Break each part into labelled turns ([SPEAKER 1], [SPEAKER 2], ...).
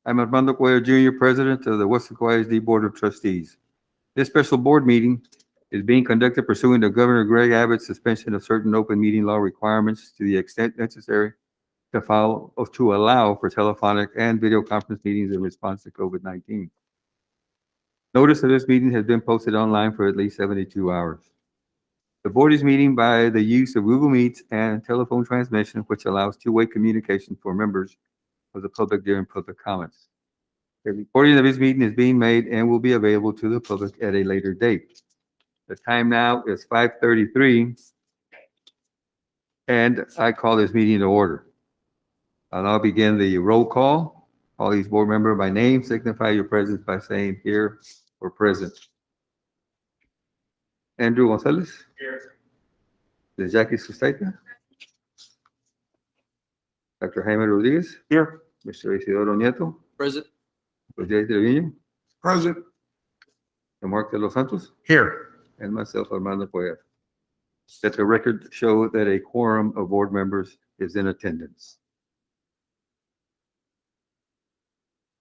[SPEAKER 1] I'm Armando Cuellar Jr., President of the Weslaco ISD Board of Trustees. This special board meeting is being conducted pursuant to Governor Greg Abbott's suspension of certain open meeting law requirements to the extent necessary to allow for telephonic and video conference meetings in response to COVID-19. Notice of this meeting has been posted online for at least 72 hours. The board is meeting by the use of Google Meets and telephone transmission, which allows two-way communication for members of the public during public comments. A recording of this meeting is being made and will be available to the public at a later date. The time now is 5:33, and I call this meeting to order. I'll now begin the roll call. All these board members by name, signify your presence by saying here or present. Andrew Gonzalez. Here. Ms. Jackie Sustaita. Dr. Jaime Rodriguez. Here. Mr. Isidoro Nieto.
[SPEAKER 2] Present.
[SPEAKER 1] Jose Trevino.
[SPEAKER 2] Present.
[SPEAKER 1] And Mark de los Santos.
[SPEAKER 2] Here.
[SPEAKER 1] And myself, Armando Cuellar. Let the record show that a quorum of board members is in attendance.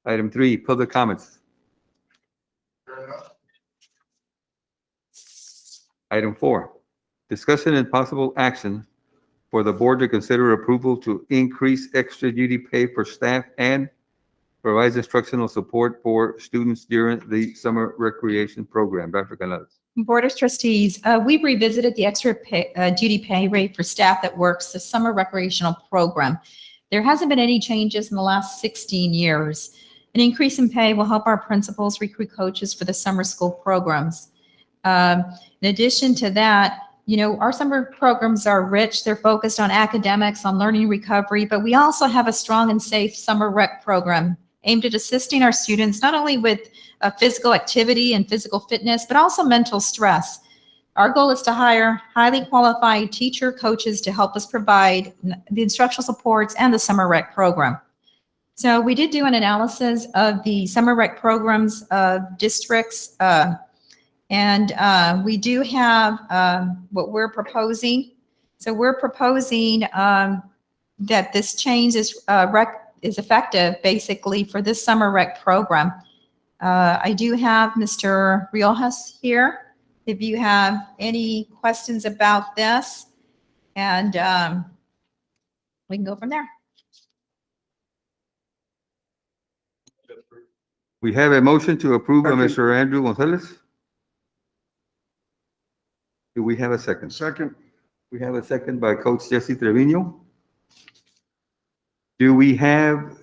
[SPEAKER 1] Item 3, public comments. Item 4, discussion and possible action for the board to consider approval to increase extra duty pay for staff and provides instructional support for students during the summer recreation program. Dr. Canales.
[SPEAKER 3] Board of Trustees, we revisited the extra duty pay rate for staff that works the summer recreational program. There hasn't been any changes in the last 16 years. An increase in pay will help our principals recruit coaches for the summer school programs. In addition to that, our summer programs are rich. They're focused on academics, on learning recovery, but we also have a strong and safe summer rec program aimed at assisting our students not only with physical activity and physical fitness, but also mental stress. Our goal is to hire highly qualified teacher coaches to help us provide the instructional supports and the summer rec program. So we did do an analysis of the summer rec programs of districts, and we do have what we're proposing. So we're proposing that this change is effective basically for this summer rec program. I do have Mr. Riojas here if you have any questions about this, and we can go from there.
[SPEAKER 1] We have a motion to approve by Mr. Andrew Gonzalez. Do we have a second?
[SPEAKER 2] Second.
[SPEAKER 1] We have a second by Coach Jesse Trevino. Do we have,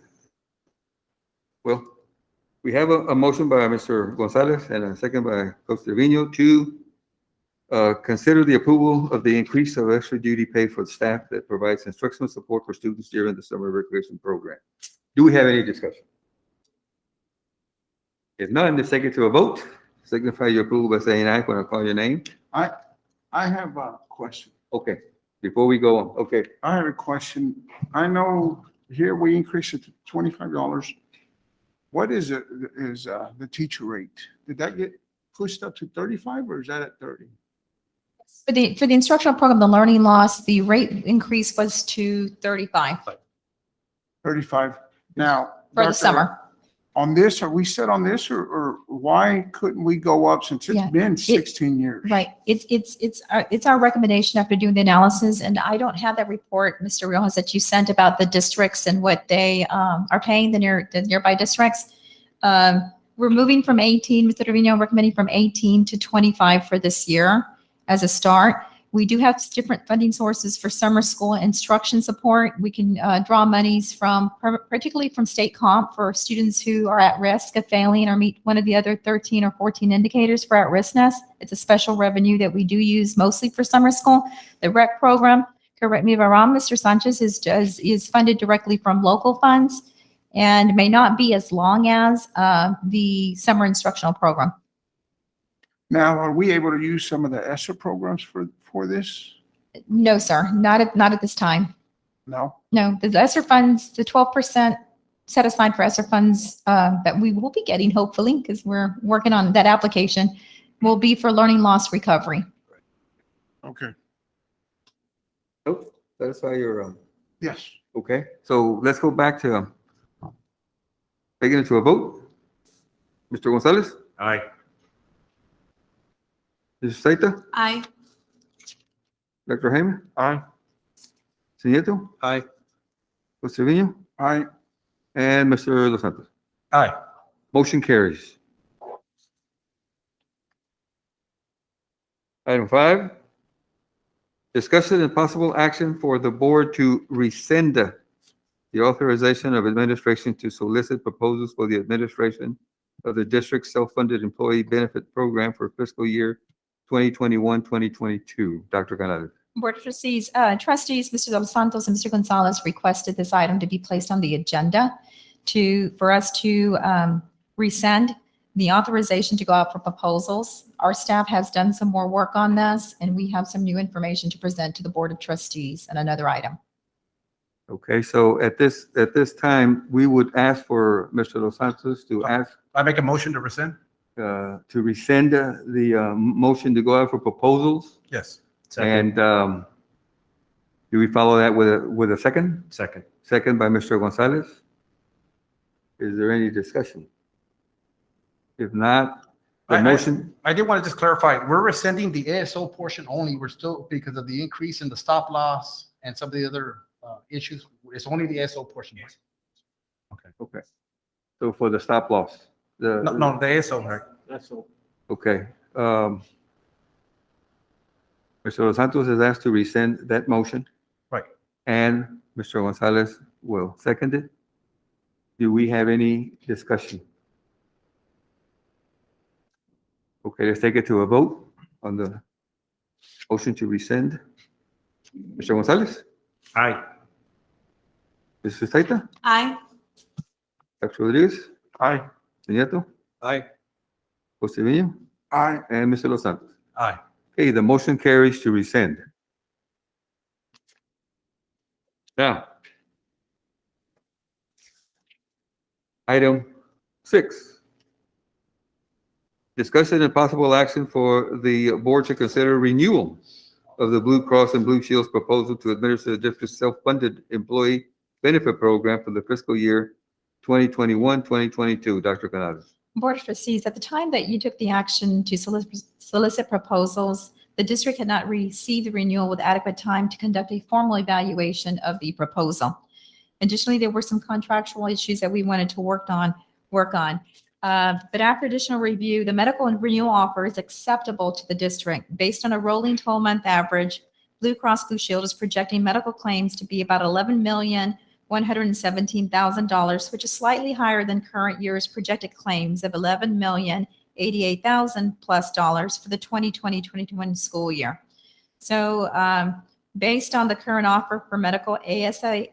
[SPEAKER 1] well, we have a motion by Mr. Gonzalez and a second by Coach Trevino to consider the approval of the increase of extra duty pay for staff that provides instructional support for students during the summer recreation program. Do we have any discussion? If none, let's take it to a vote. Signify your approval by saying aye when I call your name.
[SPEAKER 2] I have a question.
[SPEAKER 1] Okay, before we go on, okay.
[SPEAKER 2] I have a question. I know here we increased it to $25. What is the teacher rate? Did that get pushed up to 35 or is that at 30?
[SPEAKER 3] For the instructional program, the learning loss, the rate increase was to 35
[SPEAKER 2] 35. Now,
[SPEAKER 3] for the summer.
[SPEAKER 2] On this, are we set on this or why couldn't we go up since it's been 16 years?
[SPEAKER 3] Right. It's our recommendation after doing the analysis, and I don't have that report, Mr. Riojas, that you sent about the districts and what they are paying the nearby districts. We're moving from 18, Mr. Trevino recommending from 18 to 25 for this year as a start. We do have different funding sources for summer school instruction support. We can draw monies from, particularly from state comp for students who are at risk of failing or meet one of the other 13 or 14 indicators for at-riskness. It's a special revenue that we do use mostly for summer school. The rec program, correct me if I'm wrong, Mr. Sanchez, is funded directly from local funds and may not be as long as the summer instructional program.
[SPEAKER 2] Now, are we able to use some of the ESSER programs for this?
[SPEAKER 3] No, sir, not at this time.
[SPEAKER 2] No?
[SPEAKER 3] No, the ESSER funds, the 12% set aside for ESSER funds that we will be getting, hopefully, because we're working on that application, will be for learning loss recovery.
[SPEAKER 2] Okay.
[SPEAKER 1] Nope, satisfy your,
[SPEAKER 2] Yes.
[SPEAKER 1] okay. So let's go back to Taking it to a vote. Mr. Gonzalez?
[SPEAKER 4] Aye.
[SPEAKER 1] Mrs. Saita?
[SPEAKER 3] Aye.
[SPEAKER 1] Dr. Jaime?
[SPEAKER 4] Aye.
[SPEAKER 1] Nieto?
[SPEAKER 4] Aye.
[SPEAKER 1] Jose Trevino?
[SPEAKER 2] Aye.
[SPEAKER 1] And Mr. Los Santos?
[SPEAKER 4] Aye.
[SPEAKER 1] Motion carries. Item 5, discussion and possible action for the board to rescind the authorization of administration to solicit proposals for the administration of the district's self-funded employee benefit program for fiscal year 2021-2022. Dr. Canales.
[SPEAKER 3] Board of Trustees, Mr. Los Santos and Mr. Gonzalez requested this item to be placed on the agenda for us to rescind the authorization to go out for proposals. Our staff has done some more work on this, and we have some new information to present to the Board of Trustees and another item.
[SPEAKER 1] Okay, so at this time, we would ask for Mr. Los Santos to
[SPEAKER 4] I make a motion to rescind?
[SPEAKER 1] to rescind the motion to go out for proposals.
[SPEAKER 4] Yes.
[SPEAKER 1] And do we follow that with a second?
[SPEAKER 4] Second.
[SPEAKER 1] Second by Mr. Gonzalez. Is there any discussion? If not, the motion,
[SPEAKER 4] I did want to just clarify, we're rescinding the ASO portion only. We're still, because of the increase in the stop loss and some of the other issues, it's only the ASO portion.
[SPEAKER 1] okay. So for the stop loss,
[SPEAKER 4] No, the ASO, right?
[SPEAKER 1] okay. Mr. Los Santos is asked to rescind that motion.
[SPEAKER 4] Right.
[SPEAKER 1] And Mr. Gonzalez will second it. Do we have any discussion? Okay, let's take it to a vote on the motion to rescind. Mr. Gonzalez?
[SPEAKER 4] Aye.
[SPEAKER 1] Mrs. Saita?
[SPEAKER 3] Aye.
[SPEAKER 1] Dr. Rodriguez?
[SPEAKER 4] Aye.
[SPEAKER 1] Nieto?
[SPEAKER 4] Aye.
[SPEAKER 1] Jose Trevino?
[SPEAKER 2] Aye.
[SPEAKER 1] And Mr. Los Santos?
[SPEAKER 4] Aye.
[SPEAKER 1] Okay, the motion carries to rescind. Now, item 6. Discussion and possible action for the board to consider renewal of the Blue Cross and Blue Shield's proposal to administer the district's self-funded employee benefit program for the fiscal year 2021-2022. Dr. Canales.
[SPEAKER 3] Board of Trustees, at the time that you took the action to solicit proposals, the district had not received the renewal with adequate time to conduct a formal evaluation of the proposal. Additionally, there were some contractual issues that we wanted to work on. But after additional review, the medical and renewal offer is acceptable to the district. Based on a rolling 12-month average, Blue Cross Blue Shield is projecting medical claims to be about $11,117,000, which is slightly higher than current year's projected claims of $11,088,000 plus for the 2020-2021 school year. So based on the current offer for medical ASO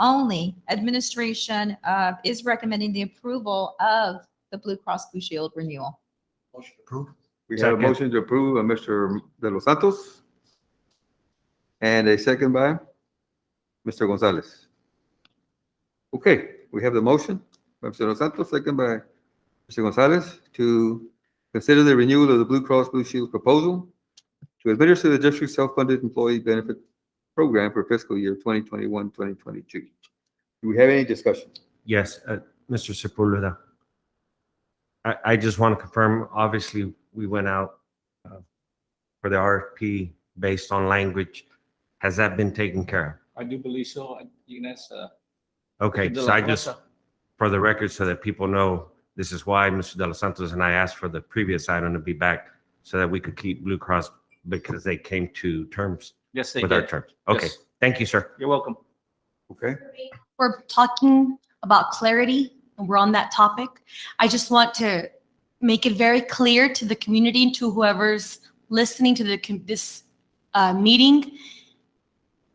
[SPEAKER 3] only, administration is recommending the approval of the Blue Cross Blue Shield renewal.
[SPEAKER 4] Motion approved.
[SPEAKER 1] We have a
[SPEAKER 4] Second.
[SPEAKER 1] motion to approve by Mr. De Los Santos and a second by Mr. Gonzalez. Okay, we have the motion by Mr. Los Santos, second by Mr. Gonzalez to consider the renewal of the Blue Cross Blue Shield proposal to administer the district's self-funded employee benefit program for fiscal year 2021-2022. Do we have any discussion?
[SPEAKER 5] Yes, Mr. Sepulveda. I just want to confirm, obviously, we went out for the RFP based on language. Has that been taken care of?
[SPEAKER 6] I do believe so. You can ask,
[SPEAKER 5] Okay,
[SPEAKER 6] De
[SPEAKER 5] so
[SPEAKER 6] La
[SPEAKER 5] I just,
[SPEAKER 6] Rosa.
[SPEAKER 5] for the record, so that people know, this is why Mr. De Los Santos and I asked for the previous item to be back so that we could keep Blue Cross because they came to terms
[SPEAKER 6] Yes, they
[SPEAKER 5] with our
[SPEAKER 6] did.
[SPEAKER 5] terms. Okay,
[SPEAKER 6] Yes.
[SPEAKER 5] thank you, sir.
[SPEAKER 6] You're welcome.
[SPEAKER 1] Okay,
[SPEAKER 7] We're talking about clarity and we're on that topic. I just want to make it very clear to the community and to whoever's listening to this meeting.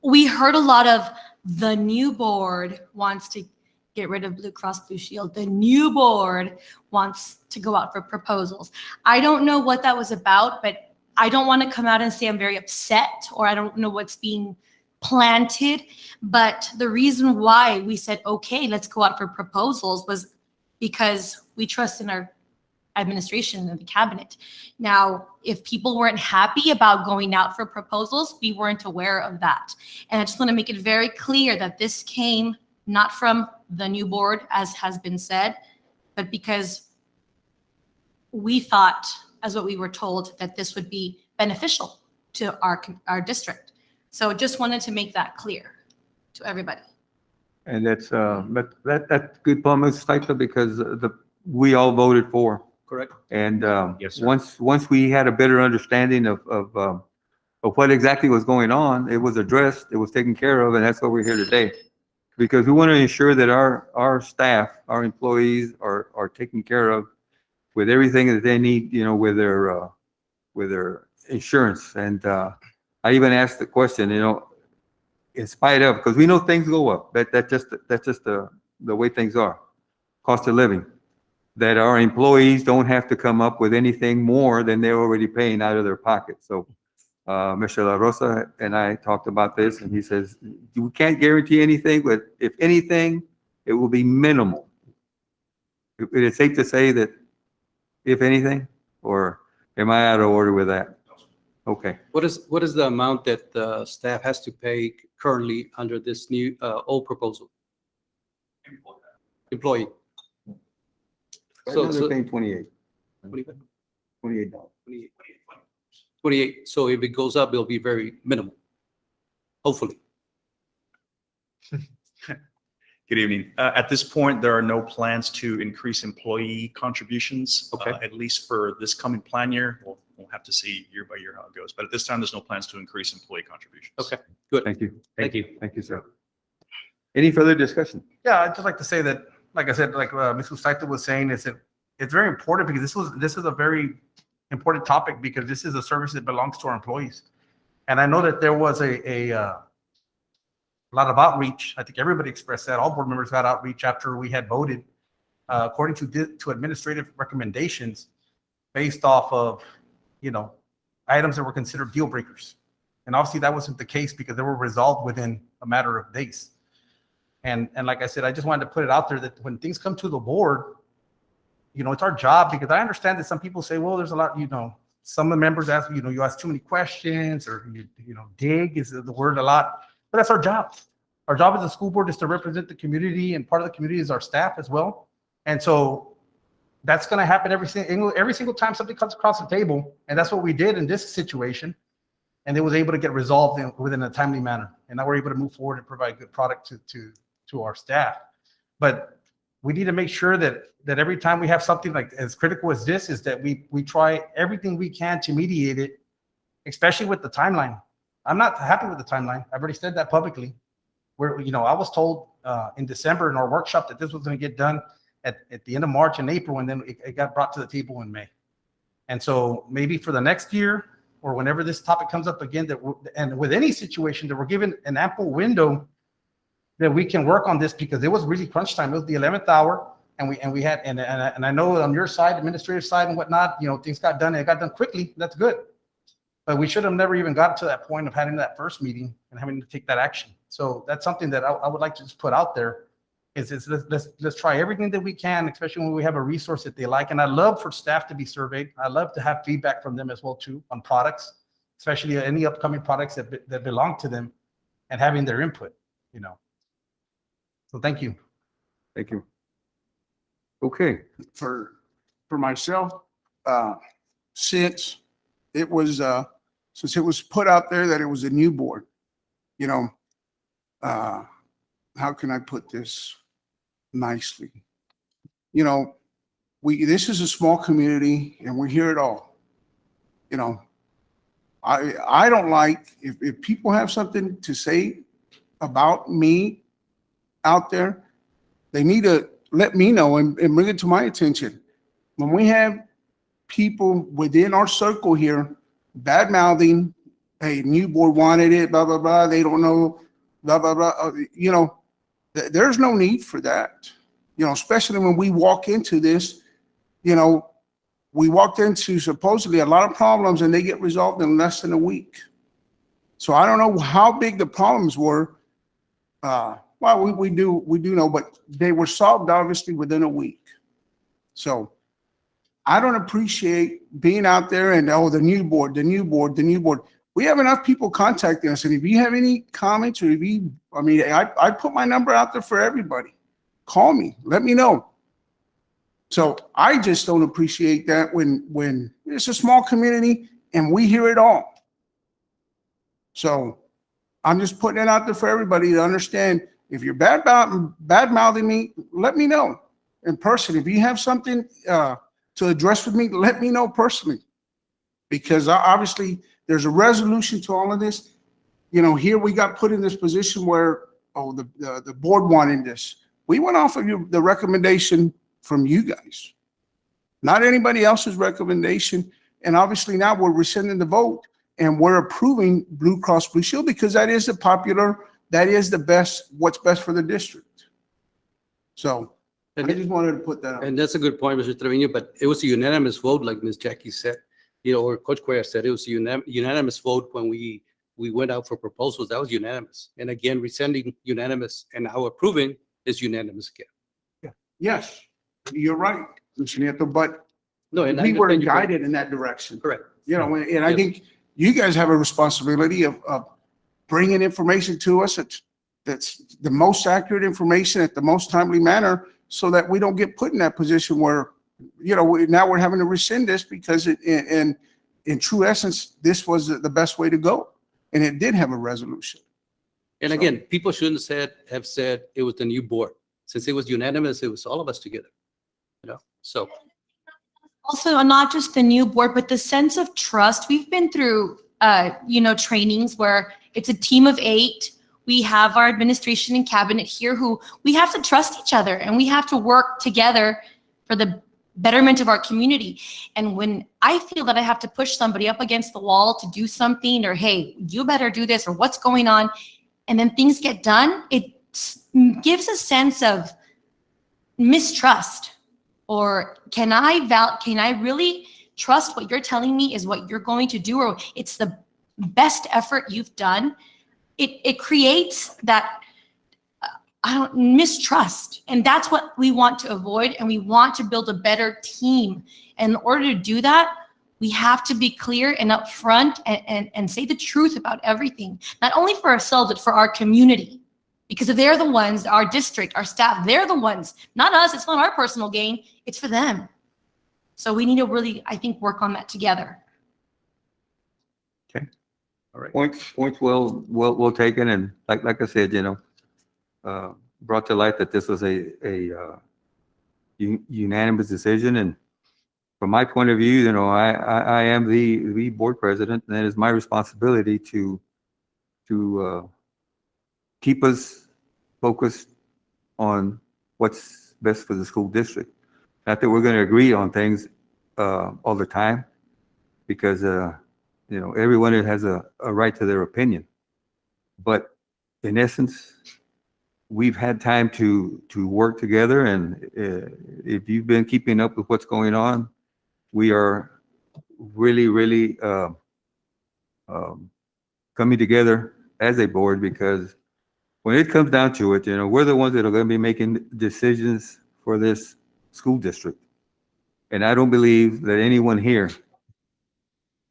[SPEAKER 7] We heard a lot of the new board wants to get rid of Blue Cross Blue Shield. The new board wants to go out for proposals. I don't know what that was about, but I don't want to come out and say I'm very upset or I don't know what's being planted. But the reason why we said, okay, let's go out for proposals was because we trust in our administration and the cabinet. Now, if people weren't happy about going out for proposals, we weren't aware of that. And I just want to make it very clear that this came not from the new board, as has been said, but because we thought, as what we were told, that this would be beneficial to our district. So just wanted to make that clear to everybody.
[SPEAKER 1] And that's good point, Mr. Stichler, because we all voted for.
[SPEAKER 6] correct?
[SPEAKER 1] And
[SPEAKER 5] Yes, sir.
[SPEAKER 1] once we had a better understanding of what exactly was going on, it was addressed, it was taken care of, and that's why we're here today. Because we want to ensure that our staff, our employees are taken care of with everything that they need, with their insurance. And I even asked the question, in spite of, because we know things go up. That's just the way things are. Cost of living. That our employees don't have to come up with anything more than they're already paying out of their pocket. So Mr. La Rosa and I talked about this, and he says, we can't guarantee anything, but if anything, it will be minimal. It is safe to say that if anything, or am I out of order with that? Okay.
[SPEAKER 6] What is the amount that the staff has to pay currently under this new, old proposal? Employee.
[SPEAKER 1] Right now they're paying $28.
[SPEAKER 6] 28. So if it goes up, it'll be very minimal. Hopefully.
[SPEAKER 8] Good evening. At this point, there are no plans to increase employee contributions.
[SPEAKER 6] Okay.
[SPEAKER 8] At least for this coming plan year. We'll have to see year by year how it goes. But at this time, there's no plans to increase employee contributions.
[SPEAKER 6] Okay, good.
[SPEAKER 1] Thank you.
[SPEAKER 6] Thank you.
[SPEAKER 1] Thank you, sir. Any further discussion?
[SPEAKER 4] Yeah, I'd just like to say that, like I said, like Ms. Usaita was saying, is that it's very important because this is a very important topic because this is a service that belongs to our employees. And I know that there was a lot of outreach. I think everybody expressed that. All board members got outreach after we had voted, according to administrative recommendations based off of, items that were considered deal breakers. And obviously that wasn't the case because they were resolved within a matter of days. And like I said, I just wanted to put it out there that when things come to the board, it's our job, because I understand that some people say, well, there's a lot, some of the members ask, you ask too many questions, or, dig is the word a lot, but that's our job. Our job as a school board is to represent the community, and part of the community is our staff as well. And so that's going to happen every single time something comes across the table. And that's what we did in this situation. And it was able to get resolved within a timely manner. And now we're able to move forward and provide good product to our staff. But we need to make sure that every time we have something like as critical as this, is that we try everything we can to mediate it, especially with the timeline. I'm not happy with the timeline. I've already said that publicly. Where, I was told in December in our workshop that this was going to get done at the end of March and April, and then it got brought to the table in May. And so maybe for the next year, or whenever this topic comes up again, and with any situation, that we're given an ample window that we can work on this, because it was really crunch time. It was the 11th hour, and we had, and I know on your side, administrative side and whatnot, things got done, and it got done quickly. That's good. But we should have never even got to that point of having that first meeting and having to take that action. So that's something that I would like to just put out there. Let's try everything that we can, especially when we have a resource that they like. And I love for staff to be surveyed. I love to have feedback from them as well too on products, especially any upcoming products that belong to them, and having their input. So thank you.
[SPEAKER 1] Thank you. Okay.
[SPEAKER 2] For myself, since it was put out there that it was a new board, how can I put this nicely? This is a small community, and we hear it all. I don't like, if people have something to say about me out there, they need to let me know and bring it to my attention. When we have people within our circle here bad mouthing, hey, new board wanted it, blah, blah, blah, they don't know, blah, blah, blah, there's no need for that. Especially when we walk into this, we walked into supposedly a lot of problems, and they get resolved in less than a week. So I don't know how big the problems were. Well, we do know, but they were solved obviously within a week. So I don't appreciate being out there and, the new board. We have enough people contacting us, and if you have any comments, or I put my number out there for everybody. call me, let me know. So I just don't appreciate that when it's a small community and we hear it all. So I'm just putting it out there for everybody to understand. If you're bad mouthing me, let me know in person. If you have something to address with me, let me know personally. Because obviously there's a resolution to all of this. You know, here we got put in this position where, the board wanted this. We went off of the recommendation from you guys, not anybody else's recommendation. And obviously now we're rescinding the vote and we're approving Blue Cross Blue Shield because that is the best, what's best for the district. So I just wanted to put that out.
[SPEAKER 6] And that's a good point, Mr. Trevino, but it was a unanimous vote, like Ms. Jackie said, or Coach Cuellar said, it was a unanimous vote when we went out for proposals. That was unanimous. And again, rescinding unanimous and now approving is unanimous again.
[SPEAKER 2] Yes, you're right, Mr. Nieto, but
[SPEAKER 6] No, and I
[SPEAKER 2] we were
[SPEAKER 6] understand your point.
[SPEAKER 2] guided in that direction.
[SPEAKER 6] Correct.
[SPEAKER 2] You know, and I think you guys have a responsibility of bringing information to us that's the most accurate information at the most timely manner so that we don't get put in that position where, now we're having to rescind this because in true essence, this was the best way to go. And it did have a resolution.
[SPEAKER 6] And again, people shouldn't have said it was the new board. Since it was unanimous, it was all of us together, so.
[SPEAKER 7] Also, not just the new board, but the sense of trust. We've been through, trainings where it's a team of 8. We have our administration and cabinet here who we have to trust each other and we have to work together for the betterment of our community. And when I feel that I have to push somebody up against the wall to do something, or, hey, you better do this, or what's going on, and then things get done, it gives a sense of mistrust. Or can I really trust what you're telling me is what you're going to do, or it's the best effort you've done? It creates that mistrust, and that's what we want to avoid, and we want to build a better team. And in order to do that, we have to be clear and upfront and say the truth about everything, not only for ourselves but for our community. Because they're the ones, our district, our staff, they're the ones, not us. It's not our personal gain. It's for them. So we need to really, I think, work on that together.
[SPEAKER 1] Okay.
[SPEAKER 8] All right.
[SPEAKER 1] Points well taken. And like I said, brought to light that this was a unanimous decision. And from my point of view, I am the board president, and it is my responsibility to keep us focused on what's best for the school district. Not that we're going to agree on things all the time, because everyone has a right to their opinion. But in essence, we've had time to work together, and if you've been keeping up with what's going on, we are really coming together as a board, because when it comes down to it, we're the ones that are going to be making decisions for this school district. And I don't believe that anyone here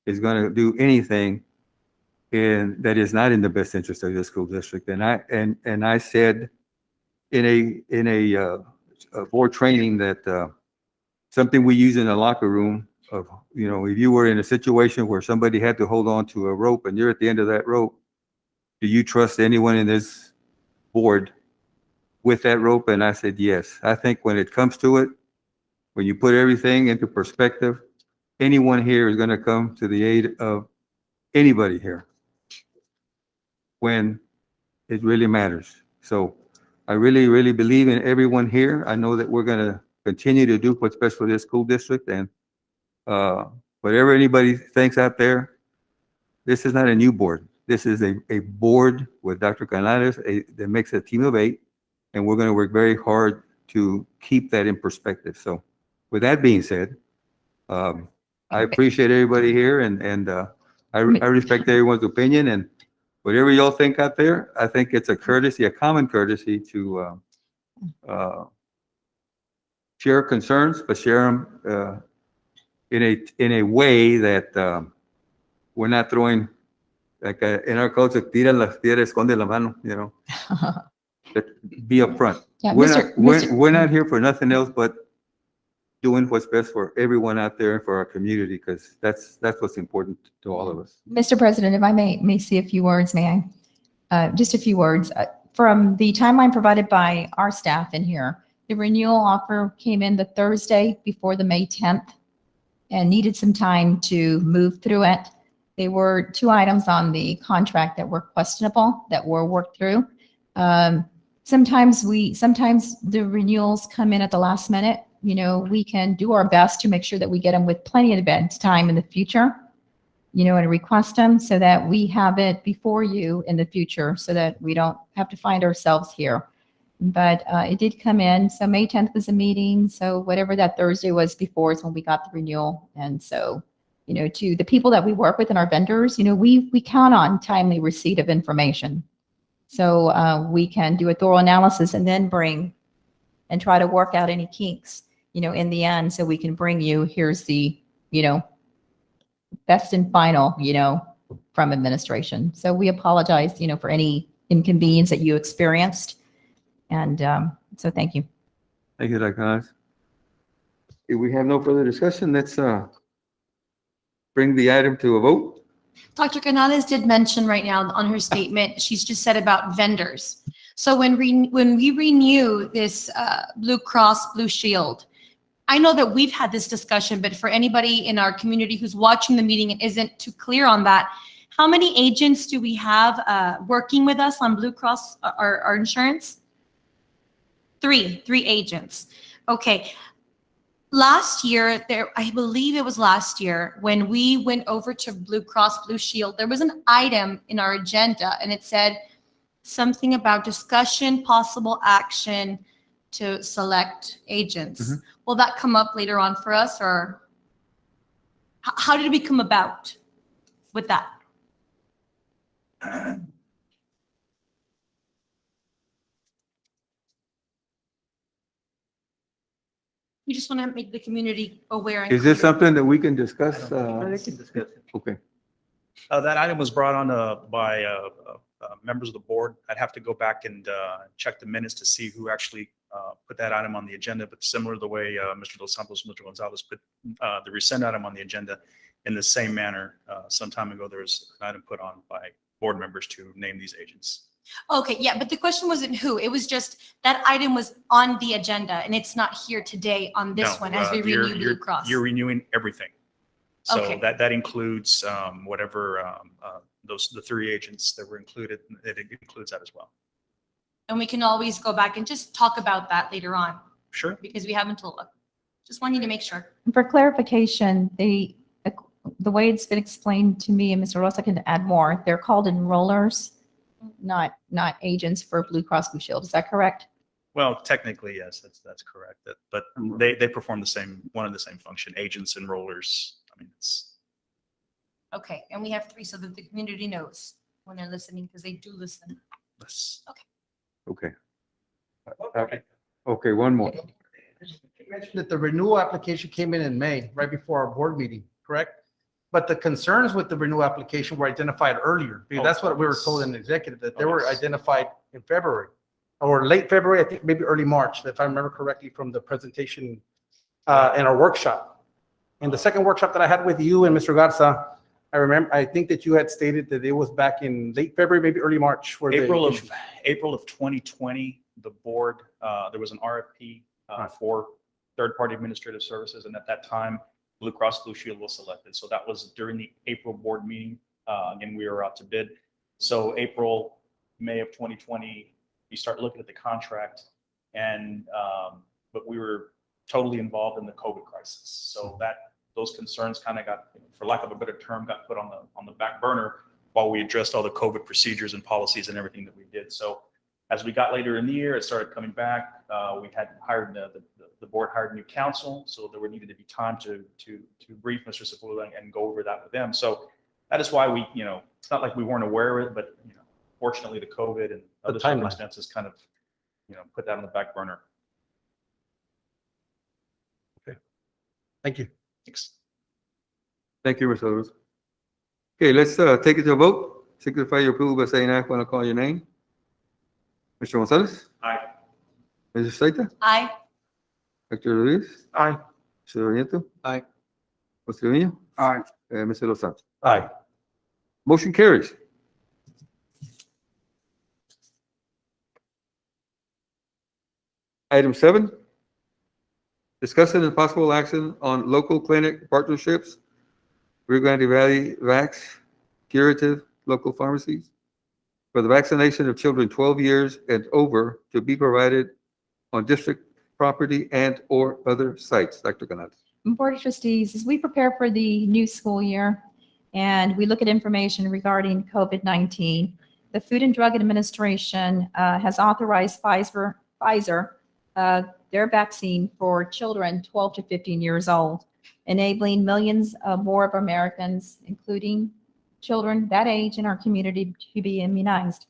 [SPEAKER 1] is going to do anything that is not in the best interest of the school district. And I said in a board training that something we use in the locker room of, if you were in a situation where somebody had to hold on to a rope and you're at the end of that rope, do you trust anyone in this board with that rope? And I said, yes. I think when it comes to it, when you put everything into perspective, anyone here is going to come to the aid of anybody here when it really matters. So I really believe in everyone here. I know that we're going to continue to do what's best for this school district, and whatever anybody thinks out there, this is not a new board. This is a board with Dr. Canales that makes a team of 8, and we're going to work very hard to keep that in perspective. So with that being said, I appreciate everybody here, and I respect everyone's opinion, and whatever y'all think out there, I think it's a courtesy, a common courtesy to share concerns, but share them in a way that we're not throwing, like in our culture, tira las piedras, esconde la mano, be upfront.
[SPEAKER 3] Yeah,
[SPEAKER 1] We're
[SPEAKER 3] Mr.
[SPEAKER 1] not, we're not here for nothing else but doing what's best for everyone out there and for our community, because that's what's important to all of us.
[SPEAKER 3] Mr. President, if I may say a few words, may I? Just a few words. From the timeline provided by our staff in here, the renewal offer came in the Thursday before the May 10th and needed some time to move through it. There were 2 items on the contract that were questionable that were worked through. Sometimes the renewals come in at the last minute. You know, we can do our best to make sure that we get them with plenty of advance time in the future, you know, and request them so that we have it before you in the future so that we don't have to find ourselves here. But it did come in. So May 10th was a meeting. So whatever that Thursday was before is when we got the renewal. And so, you know, to the people that we work with and our vendors, you know, we count on timely receipt of information. So we can do a thorough analysis and then bring and try to work out any kinks, you know, in the end, so we can bring you, here's the, you know, best and final, you know, from administration. So we apologize, you know, for any inconvenience that you experienced. And so thank you.
[SPEAKER 1] Thank you, Dr. Haas. If we have no further discussion, let's bring the item to a vote.
[SPEAKER 7] Dr. Canales did mention right now on her statement, she's just said about vendors. So when we renew this Blue Cross Blue Shield, I know that we've had this discussion, but for anybody in our community who's watching the meeting and isn't too clear on that, how many agents do we have working with us on Blue Cross, our insurance? 3 agents. Okay. Last year, I believe it was last year, when we went over to Blue Cross Blue Shield, there was an item in our agenda and it said something about discussion, possible action to select agents.
[SPEAKER 1] Mhm.
[SPEAKER 7] Will that come up later on for us, or how did we come about with that? We just want to make the community aware. And
[SPEAKER 1] Is this
[SPEAKER 7] clear.
[SPEAKER 1] something that we can discuss? Okay.
[SPEAKER 8] That item was brought on by members of the board. I'd have to go back and check the minutes to see who actually put that item on the agenda, but similar to the way Mr. Dos Santos, Mr. Gonzalez put the rescind item on the agenda in the same manner. Some time ago, there was an item put on by board members to name these agents.
[SPEAKER 7] Okay, yeah, but the question wasn't who. It was just that item was on the agenda and it's not here today on this
[SPEAKER 8] No,
[SPEAKER 7] one as we
[SPEAKER 8] you're-
[SPEAKER 7] renew Blue Cross.
[SPEAKER 8] You're renewing everything. So
[SPEAKER 7] Okay.
[SPEAKER 8] that includes whatever the 3 agents that were included, it includes that as well.
[SPEAKER 7] And we can always go back and just talk about that later on
[SPEAKER 8] Sure.
[SPEAKER 7] because we haven't told. Just wanting to make sure.
[SPEAKER 3] For clarification, the way it's been explained to me, and Mr. Rosa can add more, they're called enrollers, not agents for Blue Cross Blue Shield. Is that correct?
[SPEAKER 8] Well, technically, yes, that's correct. But they perform one and the same function, agents, enrollers. I mean, it's.
[SPEAKER 7] Okay, and we have 3 so that the community knows when they're listening because they do listen.
[SPEAKER 1] Okay. Okay, one more.
[SPEAKER 9] You mentioned that the renewal application came in May, right before our board meeting, correct? But the concerns with the renewal application were identified earlier, because that's what we were told in the executive, that they were identified in February or late February, I think maybe early March, if I remember correctly from the presentation in our workshop. In the second workshop that I had with you and Mr. Garza, I think that you had stated that it was back in late February, maybe early March. Where
[SPEAKER 8] April of 2020, the board, there was an RFP for third-party administrative services, and at that time, Blue Cross Blue Shield was selected. So that was during the April board meeting. Again, we were out to bid. So April, May of 2020, you start looking at the contract, and but we were totally involved in the COVID crisis. So those concerns kind of got, for lack of a better term, got put on the back burner while we addressed all the COVID procedures and policies and everything that we did. So as we got later in the year, it started coming back. We had hired the board hired new counsel, so there needed to be time to brief Mr. Sepulveda and go over that with them. So that is why we, it's not like we weren't aware of it, but fortunately the COVID and other circumstances kind of, put that on the back burner.
[SPEAKER 9] Thank you.
[SPEAKER 8] Thanks.
[SPEAKER 1] Thank you, Mr. Lewis. Okay, let's take it to a vote. Signify your approval by saying aye when I call your name. Mr. Gonzalez?
[SPEAKER 8] Aye.
[SPEAKER 1] Mrs. Saita?
[SPEAKER 7] Aye.
[SPEAKER 1] Dr. Rodriguez?
[SPEAKER 9] Aye.
[SPEAKER 1] Mr. Nieto.
[SPEAKER 6] Aye.
[SPEAKER 1] Mr. Trevino?
[SPEAKER 2] Aye.
[SPEAKER 1] And Mr. Lozano.
[SPEAKER 9] Aye.
[SPEAKER 1] Motion carries. Item 7, discussion and possible action on local clinic partnerships, Rio Grande Valley Vax, Curative Local Pharmacies, for the vaccination of children 12 years and over to be provided on district property and/or other sites. Dr. Canales.
[SPEAKER 3] Board of Trustees, as we prepare for the new school year and we look at information regarding COVID-19, the Food and Drug Administration has authorized Pfizer their vaccine for children 12 to 15 years old, enabling millions more of Americans, including children that age in our community, to be immunized.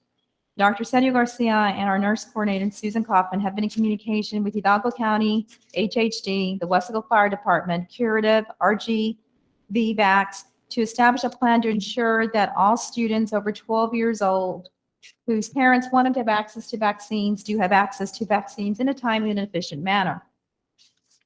[SPEAKER 3] Dr. Sergio Garcia and our nurse coordinator, Susan Kaufman, have been in communication with Hidalgo County, HHD, the Weslaco Fire Department, Curative, RG, VVAX, to establish a plan to ensure that all students over 12 years old whose parents want them to have access to vaccines do have access to vaccines in a timely and efficient manner.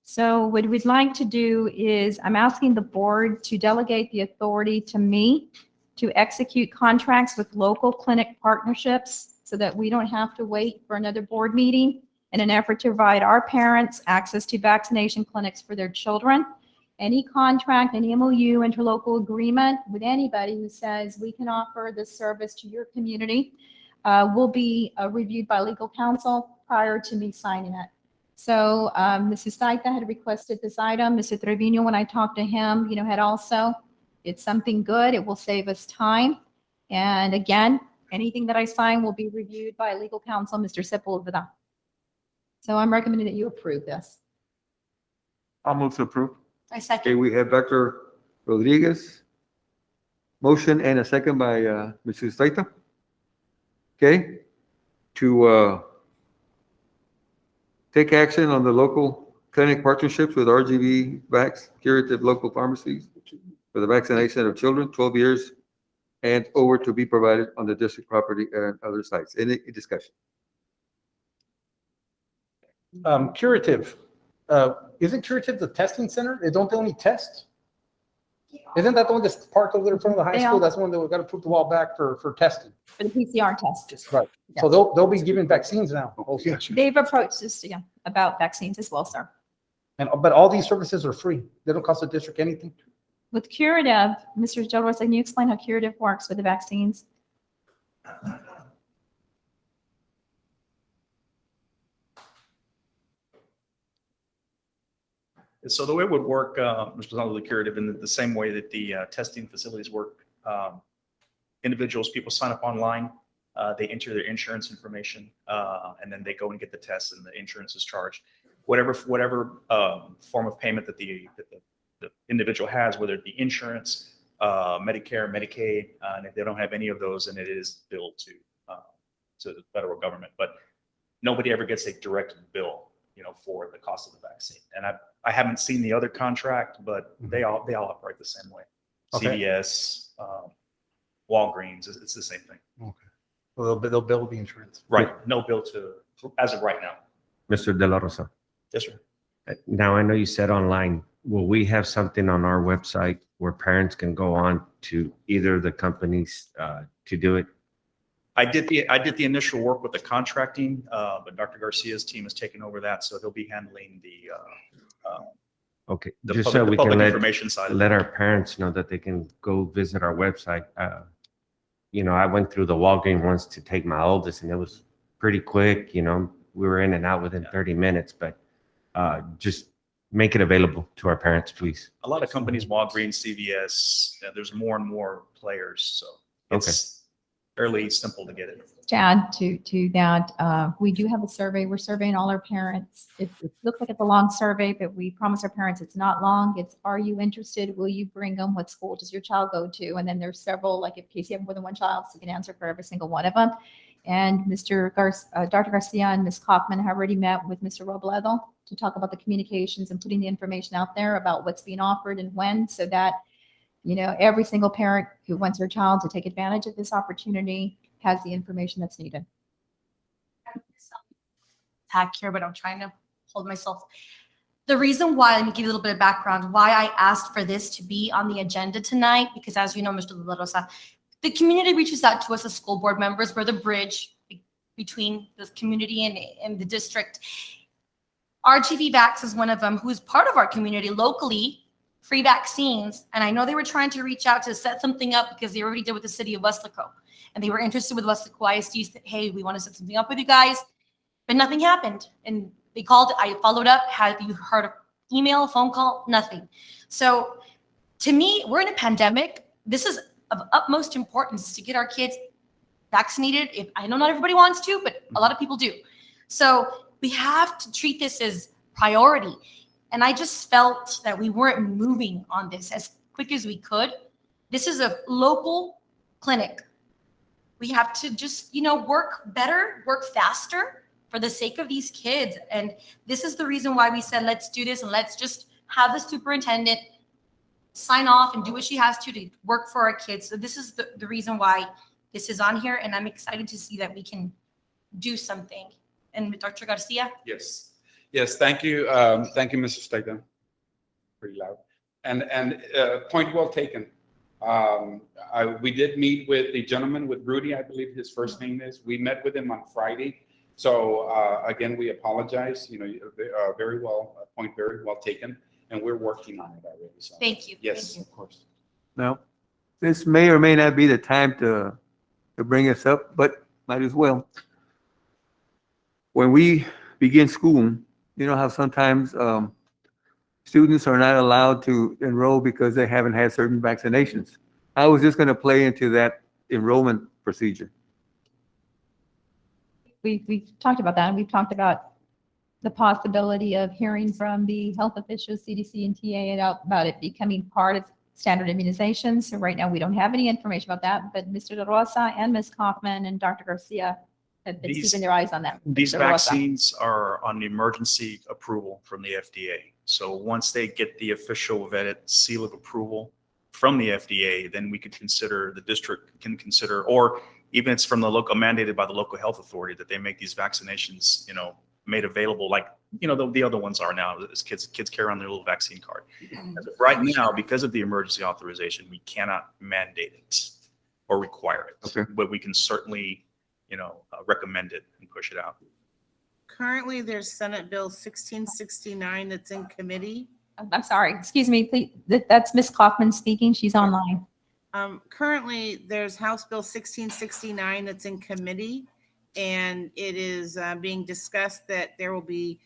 [SPEAKER 3] So what we'd like to do is, I'm asking the board to delegate the authority to me to execute contracts with local clinic partnerships so that we don't have to wait for another board meeting in an effort to provide our parents access to vaccination clinics for their children. Any contract, any MOU, interlocal agreement with anybody who says we can offer this service to your community will be reviewed by legal counsel prior to me signing it. So Mrs. Saita had requested this item. Mr. Trevino, when I talked to him, had also. It's something good. It will save us time. And again, anything that I sign will be reviewed by legal counsel, Mr. Sepulveda. So I'm recommending that you approve this.
[SPEAKER 1] I'll move to approve.
[SPEAKER 7] I
[SPEAKER 1] Okay,
[SPEAKER 7] second.
[SPEAKER 1] we have Dr. Rodriguez. Motion and a second by Mrs. Saita. Okay, to take action on the local clinic partnerships with RGV Vax, Curative Local Pharmacies, for the vaccination of children 12 years and over to be provided on the district property and other sites. Any discussion?
[SPEAKER 9] Curative, isn't Curative the testing center? Don't they only test? Isn't that the one that's parked over there in front of the high
[SPEAKER 3] They
[SPEAKER 9] school?
[SPEAKER 3] are.
[SPEAKER 9] That's the one that we got to put the wall back for testing.
[SPEAKER 3] For the PCR test.
[SPEAKER 9] Right.
[SPEAKER 3] Yes.
[SPEAKER 9] So they'll be giving vaccines now. also.
[SPEAKER 2] Yes.
[SPEAKER 3] They've approached us, about vaccines as well, sir.
[SPEAKER 9] But all these services are free. They don't cost the district anything.
[SPEAKER 3] With Curative, Mr. Gilroy, can you explain how Curative works with the vaccines?
[SPEAKER 8] So the way it would work, Mr. Gonzalez, with the Curative, in the same way that the testing facilities work, individuals, people sign up online, they enter their insurance information, and then they go and get the test, and the insurance is charged. Whatever form of payment that the individual has, whether it be insurance, Medicare, Medicaid, and if they don't have any of those, then it is billed to the federal government. But nobody ever gets a direct bill, for the cost of the vaccine. And I haven't seen the other contract, but they all operate the same way.
[SPEAKER 9] Okay.
[SPEAKER 8] CVS, Walgreens, it's the same thing.
[SPEAKER 9] Okay. Well, they'll bill the insurance.
[SPEAKER 8] Right. No bill as of right now.
[SPEAKER 5] Mr. De La Rosa.
[SPEAKER 8] Yes, sir.
[SPEAKER 5] Now, I know you said online, will we have something on our website where parents can go on to either the companies to do it?
[SPEAKER 8] I did the initial work with the contracting, but Dr. Garcia's team has taken over that, so he'll be handling the
[SPEAKER 5] Okay,
[SPEAKER 8] the
[SPEAKER 5] just
[SPEAKER 8] public,
[SPEAKER 5] so
[SPEAKER 8] the
[SPEAKER 5] we
[SPEAKER 8] public
[SPEAKER 5] can
[SPEAKER 8] information side.
[SPEAKER 5] let our parents know that they can go visit our website. I went through the Walgreens once to take my oldest, and it was pretty quick. We were in and out within 30 minutes, but just make it available to our parents, please.
[SPEAKER 8] A lot of companies, Walgreens, CVS, there's more and more players, so it's fairly simple to get it.
[SPEAKER 3] To add to that, we do have a survey. We're surveying all our parents. It looks like it's a long survey, but we promise our parents it's not long. It's, are you interested? Will you bring them? What school does your child go to? And then there's several, like in case you have more than one child, so you can answer for every single one of them. And Dr. Garcia and Ms. Kaufman have already met with Mr. Robledo to talk about the communications and putting the information out there about what's being offered and when, so that every single parent who wants their child to take advantage of this opportunity has the information that's needed.
[SPEAKER 7] Attack here, but I'm trying to hold myself. The reason why, let me give you a little bit of background, why I asked for this to be on the agenda tonight, because as you know, Mr. De La Rosa, the community reaches out to us as school board members. We're the bridge between the community and the district. RGV Vax is one of them, who's part of our community locally, free vaccines. And I know they were trying to reach out to set something up because they already did with the city of Weslaco. And they were interested with Weslaco ISD, said, hey, we want to set something up with you guys. But nothing happened. And they called, I followed up. Have you heard an email, phone call? Nothing. So to me, we're in a pandemic. This is of utmost importance to get our kids vaccinated. If I know not everybody wants to, but a lot of people do. So we have to treat this as priority. And I just felt that we weren't moving on this as quick as we could. This is a local clinic. We have to just, work better, work faster for the sake of these kids. And this is the reason why we said, let's do this and let's just have the superintendent sign off and do what she has to work for our kids. So this is the reason why this is on here. And I'm excited to see that we can do something. And Dr. Garcia?
[SPEAKER 10] Yes, yes, thank you. Thank you, Mr. Statham. Pretty loud. And point well taken. We did meet with the gentleman with Rudy, I believe his first name is. We met with him on Friday. So again, we apologize, very well, point very well taken, and we're working on it already. So.
[SPEAKER 7] Thank you.
[SPEAKER 10] Yes,
[SPEAKER 7] Thank you.
[SPEAKER 10] of course.
[SPEAKER 1] Now, this may or may not be the time to bring us up, but might as well. When we begin school, you know how sometimes students are not allowed to enroll because they haven't had certain vaccinations. How is this going to play into that enrollment procedure?
[SPEAKER 3] We've talked about that, and we've talked about the possibility of hearing from the health officials, CDC and TA, about it becoming part of standard immunizations. So right now, we don't have any information about that, but Mr. De Rosa and Ms. Kaufman and Dr. Garcia have been keeping their eyes on that.
[SPEAKER 8] These
[SPEAKER 3] Mr. De Rosa.
[SPEAKER 8] vaccines are on emergency approval from the FDA. So once they get the official vetted seal of approval from the FDA, then we could consider, the district can consider, or even it's from the local, mandated by the local health authority, that they make these vaccinations, made available like, the other ones are now, as kids carry around their little vaccine card. As of right now, because of the emergency authorization, we cannot mandate it or require it.
[SPEAKER 1] Okay.
[SPEAKER 8] But we can certainly, recommend it and push it out.
[SPEAKER 11] Currently, there's Senate Bill 1669 that's in committee.
[SPEAKER 3] I'm sorry, excuse me, please. That's Ms. Kaufman speaking. She's online.
[SPEAKER 11] Currently, there's House Bill 1669 that's in committee, and it is being discussed that there will be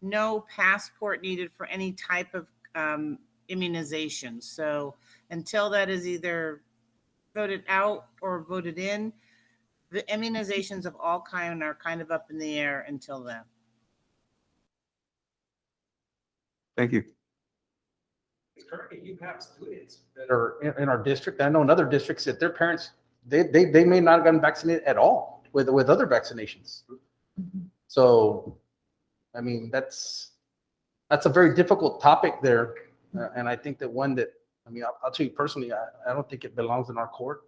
[SPEAKER 11] no passport needed for any type of immunization. So until that is either voted out or voted in, the immunizations of all kind are kind of up in the air until then.
[SPEAKER 1] Thank you.
[SPEAKER 9] Currently, you have students that are in our district. I know in other districts that their parents, they may not have gotten vaccinated at all with other vaccinations. So, I mean, that's a very difficult topic there. And I think that one that, I'll tell you personally, I don't think it belongs in our court,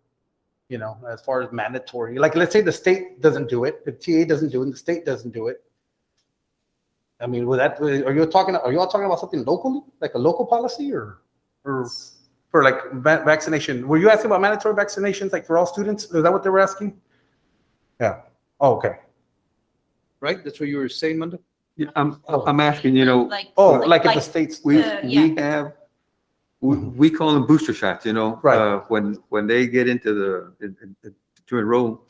[SPEAKER 9] as far as mandatory. Like, let's say the state doesn't do it, the TA doesn't do it, and the state doesn't do it. Are you all talking about something locally, like a local policy or for like vaccination? Were you asking about mandatory vaccinations, like for all students? Is that what they were asking? Yeah. Oh, okay.
[SPEAKER 6] Right? That's what you were saying, Manda?
[SPEAKER 1] Yeah, I'm asking,
[SPEAKER 7] Like
[SPEAKER 9] If the states,
[SPEAKER 1] we
[SPEAKER 7] yeah.
[SPEAKER 1] we call them booster shots,
[SPEAKER 9] Right.
[SPEAKER 1] When they get into to enroll,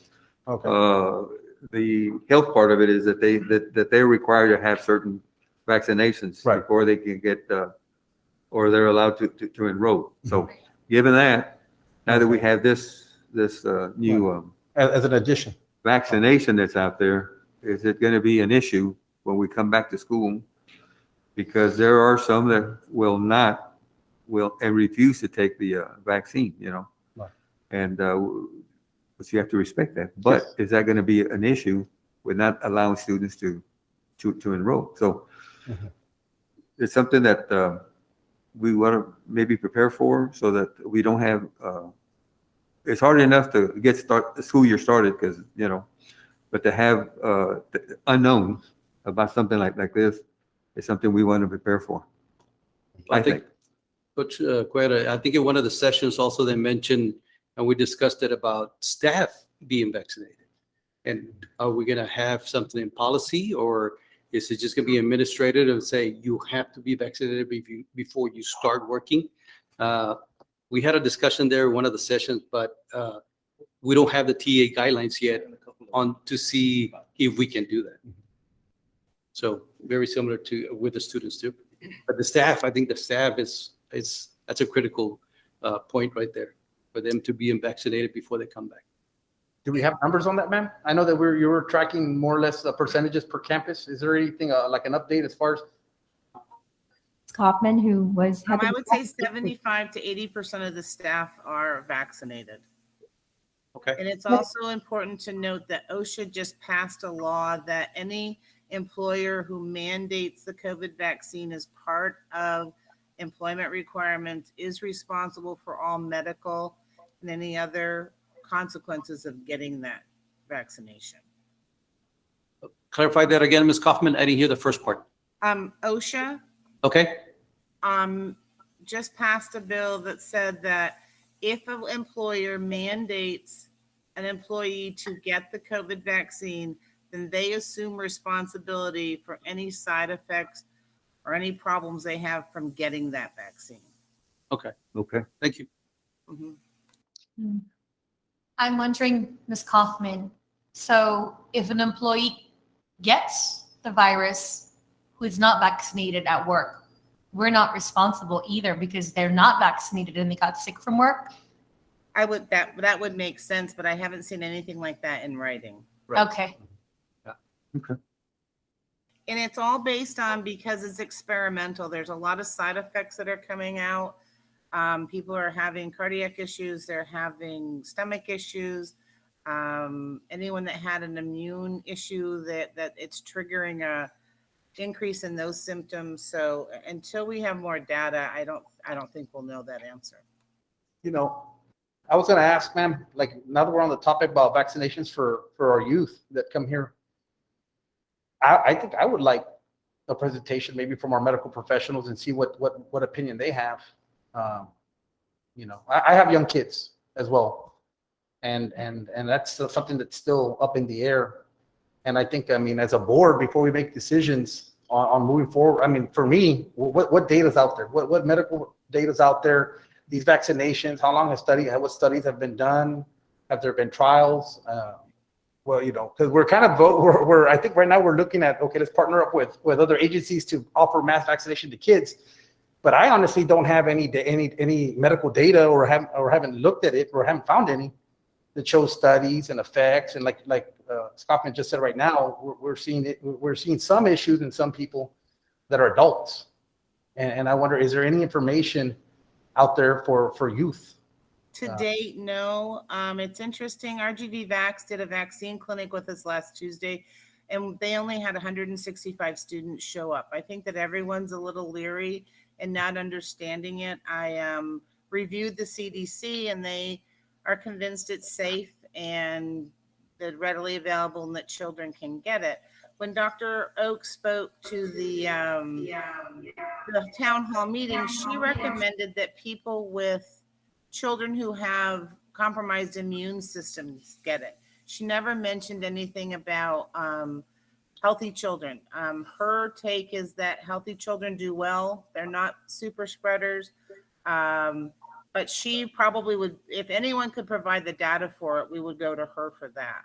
[SPEAKER 9] okay.
[SPEAKER 1] the health part of it is that they're required to have certain vaccinations
[SPEAKER 9] Right.
[SPEAKER 1] before they can get or they're allowed to enroll. So given that, now that we have this new
[SPEAKER 9] As an addition.
[SPEAKER 1] vaccination that's out there, is it going to be an issue when we come back to school? Because there are some that will and refuse to take the vaccine,
[SPEAKER 9] Right.
[SPEAKER 1] and but you have to respect that. But is that going to be an issue with not allowing students to enroll? So it's something that we want to maybe prepare for, so that we don't have. It's hard enough to get the school year started because But to have the unknowns about something like this is something we want to prepare for. I think.
[SPEAKER 6] Coach Cuera, I think in one of the sessions also they mentioned, and we discussed it about staff being vaccinated. And are we going to have something in policy, or is it just going to be administrative and say you have to be vaccinated before you start working? We had a discussion there in one of the sessions, but we don't have the TA guidelines yet on to see if we can do that. So very similar to with the students too. But the staff, I think the staff is that's a critical point right there for them to be vaccinated before they come back.
[SPEAKER 9] Do we have numbers on that, ma'am? I know that you were tracking more or less the percentages per campus. Is there anything like an update as far as?
[SPEAKER 3] Kaufman, who was.
[SPEAKER 11] I would say 75 to 80% of the staff are vaccinated.
[SPEAKER 9] Okay.
[SPEAKER 11] And it's also important to note that OSHA just passed a law that any employer who mandates the COVID vaccine as part of employment requirements is responsible for all medical and any other consequences of getting that vaccination.
[SPEAKER 6] Clarify that again, Ms. Kaufman. I didn't hear the first part.
[SPEAKER 11] OSHA
[SPEAKER 6] Okay.
[SPEAKER 11] Just passed a bill that said that if an employer mandates an employee to get the COVID vaccine, then they assume responsibility for any side effects or any problems they have from getting that vaccine.
[SPEAKER 6] Okay.
[SPEAKER 1] Okay.
[SPEAKER 6] Thank you.
[SPEAKER 11] Mm-hmm.
[SPEAKER 7] I'm wondering, Ms. Kaufman, so if an employee gets the virus who is not vaccinated at work, we're not responsible either because they're not vaccinated and they got sick from work?
[SPEAKER 11] That would make sense, but I haven't seen anything like that in writing.
[SPEAKER 9] Right.
[SPEAKER 7] Okay.
[SPEAKER 1] Okay.
[SPEAKER 11] And it's all based on, because it's experimental, there's a lot of side effects that are coming out. People are having cardiac issues, they're having stomach issues. Anyone that had an immune issue that it's triggering a increase in those symptoms. So until we have more data, I don't think we'll know that answer.
[SPEAKER 9] You know, I was going to ask, ma'am, like now that we're on the topic about vaccinations for our youth that come here, I think I would like a presentation maybe from our medical professionals and see what opinion they have. You know, I have young kids as well, and that's something that's still up in the air. And I think, I mean, as a board, before we make decisions on moving forward, I mean, for me, what data is out there? What medical data is out there? These vaccinations, how long what studies have been done? Have there been trials? Well, you know, because we're kind of, I think right now we're looking at, okay, let's partner up with other agencies to offer mass vaccination to kids. But I honestly don't have any medical data or haven't looked at it or haven't found any that shows studies and effects. And like Scottman just said right now, we're seeing some issues in some people that are adults. And I wonder, is there any information out there for youth?
[SPEAKER 11] To date, no. It's interesting. RGV Vax did a vaccine clinic with us last Tuesday, and they only had 165 students show up. I think that everyone's a little leery and not understanding it. I reviewed the CDC, and they are convinced it's safe and that readily available and that children can get it. When Dr. Oak spoke to the town hall meeting, she recommended that people with children who have compromised immune systems get it. She never mentioned anything about healthy children. Her take is that healthy children do well. They're not super spreaders. But she probably would, if anyone could provide the data for it, we would go to her for that.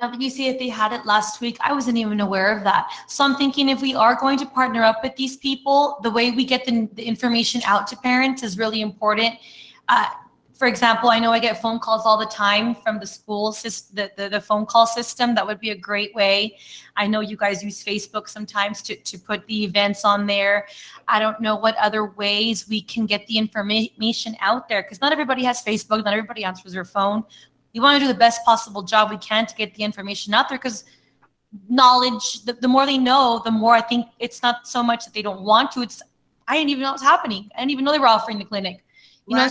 [SPEAKER 7] Now that you say that they had it last week, I wasn't even aware of that. So I'm thinking if we are going to partner up with these people, the way we get the information out to parents is really important. For example, I know I get phone calls all the time from the school system, the phone call system. That would be a great way. I know you guys use Facebook sometimes to put the events on there. I don't know what other ways we can get the information out there, because not everybody has Facebook, not everybody answers their phone. We want to do the best possible job we can to get the information out there, because knowledge, the more they know, the more I think it's not so much that they don't want to. It's, I didn't even know what's happening. I didn't even know they were offering the clinic. You know,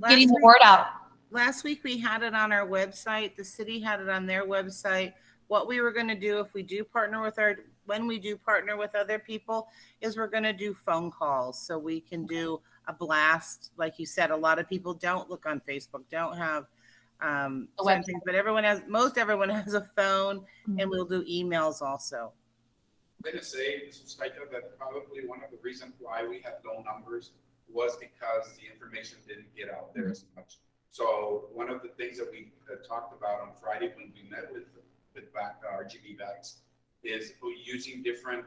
[SPEAKER 7] getting the word out.
[SPEAKER 11] last week we had it on our website. The city had it on their website. What we were going to do if we do partner with when we do partner with other people is we're going to do phone calls so we can do a blast. Like you said, a lot of people don't look on Facebook, don't have certain things, but most everyone has a phone, and we'll do emails also.
[SPEAKER 10] I'm going to say, Mr. Staito, that probably one of the reasons why we had low numbers was because the information didn't get out there as much. So one of the things that we talked about on Friday when we met with RGB Vax is using different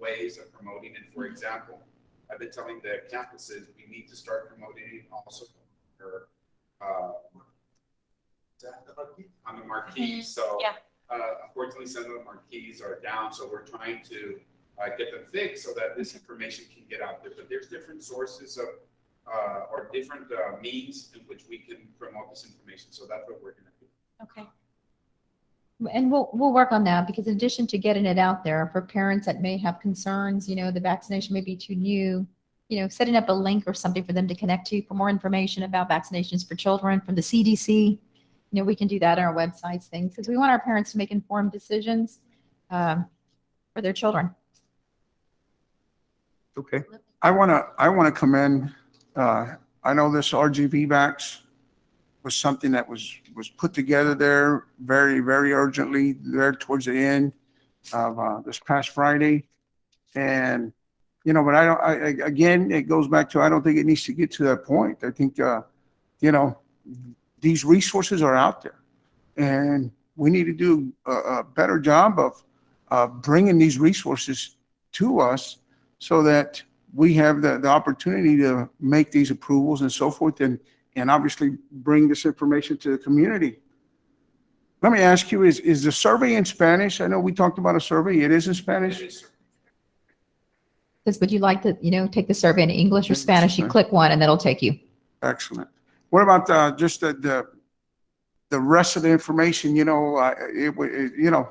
[SPEAKER 10] ways of promoting it. For example, I've been telling the campuses we need to start promoting it also on the marquees. So
[SPEAKER 7] Yeah.
[SPEAKER 10] unfortunately, some of the marquees are down, so we're trying to get them fixed so that this information can get out there. But there's different sources of or different means in which we can promote this information. So that's what we're going to do.
[SPEAKER 7] Okay.
[SPEAKER 3] And we'll work on that, because in addition to getting it out there for parents that may have concerns, the vaccination may be too new, setting up a link or something for them to connect to for more information about vaccinations for children from the CDC. We can do that on our websites, things, because we want our parents to make informed decisions for their children.
[SPEAKER 1] Okay.
[SPEAKER 2] I want to commend, I know this RGV Vax was something that was put together there very, very urgently there towards the end of this past Friday. And, but again, it goes back to, I don't think it needs to get to that point. I think, these resources are out there, and we need to do a better job of bringing these resources to us so that we have the opportunity to make these approvals and so forth, and obviously bring this information to the community. Let me ask you, is the survey in Spanish? I know we talked about a survey. It is in Spanish?
[SPEAKER 3] Because would you like to, take the survey in English or
[SPEAKER 2] English,
[SPEAKER 3] Spanish? You
[SPEAKER 2] okay.
[SPEAKER 3] click one and that'll take you.
[SPEAKER 2] Excellent. What about just the rest of the information, in the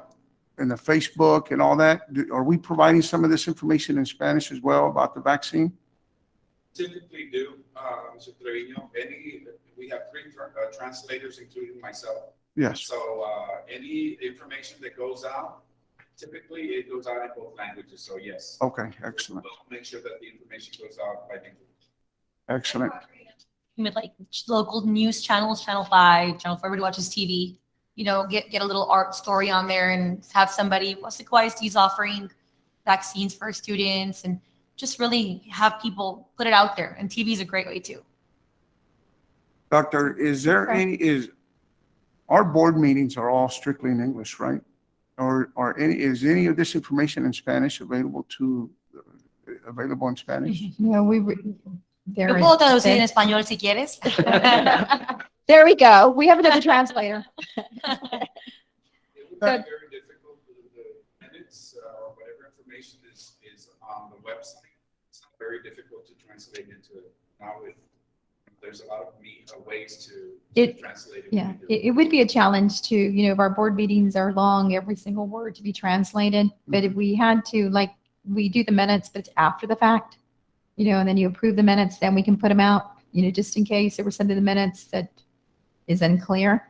[SPEAKER 2] Facebook and all that? Are we providing some of this information in Spanish as well about the vaccine?
[SPEAKER 10] Typically do, Mr. Trevino. We have 3 translators, including myself.
[SPEAKER 2] Yes.
[SPEAKER 10] So any information that goes out, typically it goes out in both languages. So yes.
[SPEAKER 2] Okay, excellent.
[SPEAKER 10] We'll make sure that the information goes out by English.
[SPEAKER 2] Excellent.
[SPEAKER 7] With like local news channels, Channel 5, Channel 4, everybody watches TV, get a little art story on there and have somebody, Weslaco ISD is offering vaccines for students, and just really have people put it out there. And TV is a great way too.
[SPEAKER 2] Doctor, is there our board meetings are all strictly in English, right? Or is any of this information in Spanish available in Spanish?
[SPEAKER 3] There
[SPEAKER 7] Yo puedo traducir en español si quieres.
[SPEAKER 3] There we go. We have another translator.
[SPEAKER 10] It would be very difficult with the minutes or whatever information is on the website. It's not very difficult to translate into it. Now there's a lot of ways to translate it.
[SPEAKER 3] Yeah, it would be a challenge to, if our board meetings are long, every single word to be translated. But if we had to, like, we do the minutes, but it's after the fact, and then you approve the minutes, then we can put them out, just in case there were something in the minutes that is unclear,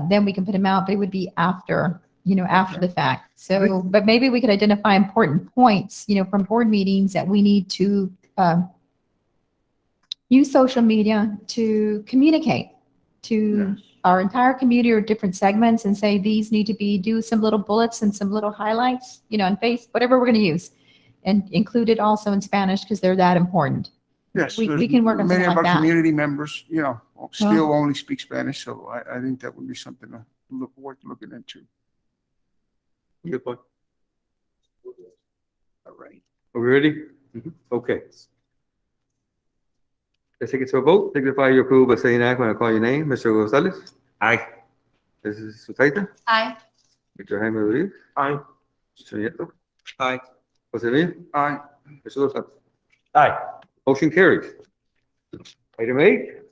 [SPEAKER 3] then we can put them out, but it would be after, after the fact. So, but maybe we could identify important points, from board meetings that we need to use social media to communicate to our entire community or different segments and say, these need to do some little bullets and some little highlights, on whatever we're going to use, and include it also in Spanish because they're that important.
[SPEAKER 2] Yes.
[SPEAKER 3] We can work on
[SPEAKER 2] many
[SPEAKER 3] something
[SPEAKER 2] of
[SPEAKER 3] like
[SPEAKER 2] our
[SPEAKER 3] that.
[SPEAKER 2] community members, still only speak Spanish. So I think that would be something worth looking into.
[SPEAKER 1] Good point.
[SPEAKER 2] All right.
[SPEAKER 1] Are we ready? Okay. Let's take it to a vote. Signify your approval by saying aye when I call your name. Mr. Gonzalez?
[SPEAKER 5] Aye.
[SPEAKER 1] Mrs. Susaita?
[SPEAKER 7] Aye.
[SPEAKER 1] Mr. Jaime Rodriguez?
[SPEAKER 5] Aye.
[SPEAKER 1] Mr. Nieto?
[SPEAKER 5] Aye.
[SPEAKER 1] Jose Villa?
[SPEAKER 2] Aye.
[SPEAKER 1] Mr. Lozano?
[SPEAKER 8] Aye.
[SPEAKER 1] Motion carries. Item 8,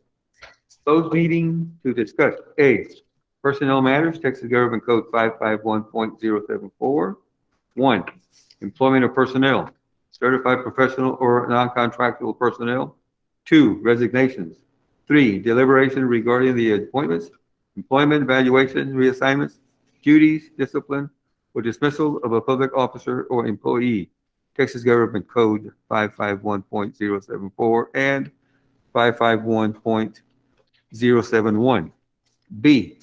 [SPEAKER 1] closed meeting to discuss A, personnel matters, Texas Government Code 551.074. 1, employment of personnel, certified professional or non-contractual personnel. 2, resignations. 3, deliberation regarding the appointments, employment, evaluation, reassignments, duties, discipline, or dismissal of a public officer or employee. Texas Government Code 551.074 and 551.071. B,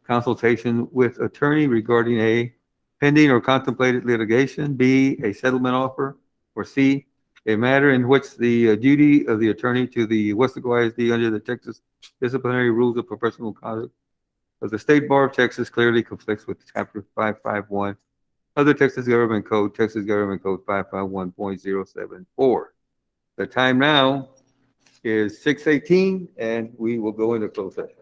[SPEAKER 1] consultation with attorney regarding A, pending or contemplated litigation, B, a settlement offer, or C, a matter in which the duty of the attorney to the Weslaco ISD under the Texas Disciplinary Rules of Professional Conduct of the State Bar of Texas clearly conflicts with Chapter 551 of the Texas Government Code 551.074. The time now is 6:18, and we will go into closed session.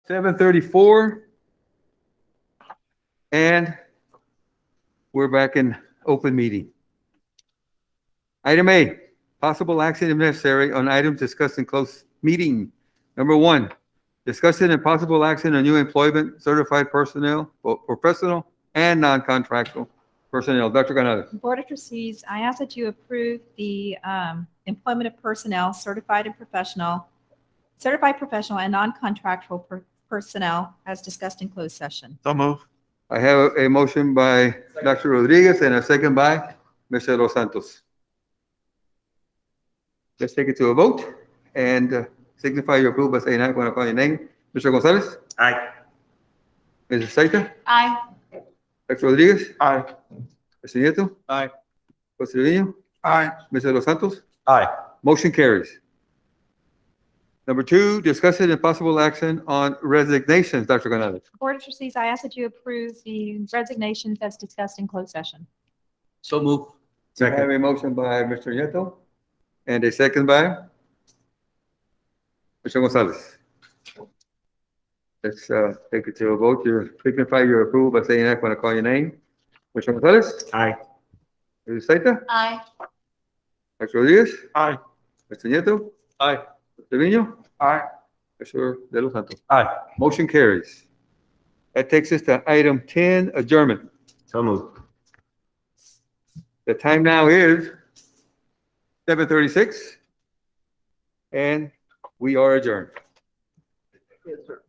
[SPEAKER 1] 7:34. And we're back in open meeting. Item A, possible action if necessary on items discussed in closed meeting. Number one, discussion and possible action on new employment, certified personnel, both professional and non-contractual personnel. Dr. Canales.
[SPEAKER 3] Board of Trustees, I ask that you approve the employment of personnel, certified professional and non-contractual personnel as discussed in closed session.
[SPEAKER 4] So move.
[SPEAKER 1] I have a motion by Dr. Rodriguez and a second by Mr. Los Santos. Let's take it to a vote and signify your approval by saying aye when I call your name. Mr. Gonzalez?
[SPEAKER 5] Aye.
[SPEAKER 1] Mrs. Saita?
[SPEAKER 7] Aye.
[SPEAKER 1] Dr. Rodriguez?
[SPEAKER 4] Aye.
[SPEAKER 1] Mr. Nieto?
[SPEAKER 4] Aye.
[SPEAKER 1] Mr. Trevino?
[SPEAKER 2] Aye.
[SPEAKER 1] Mr. Los Santos?
[SPEAKER 4] Aye.
[SPEAKER 1] Motion carries. Number two, discussion and possible action on resignations. Dr. Canales.
[SPEAKER 3] Board of Trustees, I ask that you approve the resignations as discussed in closed session.
[SPEAKER 6] So move.
[SPEAKER 1] I have a motion by Mr. Nieto and a second by Mr. Gonzalez. Let's take it to a vote. You signify your approval by saying aye when I call your name. Mr. Gonzalez?
[SPEAKER 5] Aye.
[SPEAKER 1] Mrs. Saita?
[SPEAKER 7] Aye.
[SPEAKER 1] Dr. Rodriguez?
[SPEAKER 4] Aye.
[SPEAKER 1] Mr. Nieto?
[SPEAKER 4] Aye.
[SPEAKER 1] Mr. Trevino?
[SPEAKER 2] Aye.
[SPEAKER 1] Mr. De Los Santos?
[SPEAKER 4] Aye.
[SPEAKER 1] Motion carries. That takes us to item 10, adjournment.
[SPEAKER 5] So moved.
[SPEAKER 1] The time now is 7:36, and we are adjourned.
[SPEAKER 9] Yes, sir.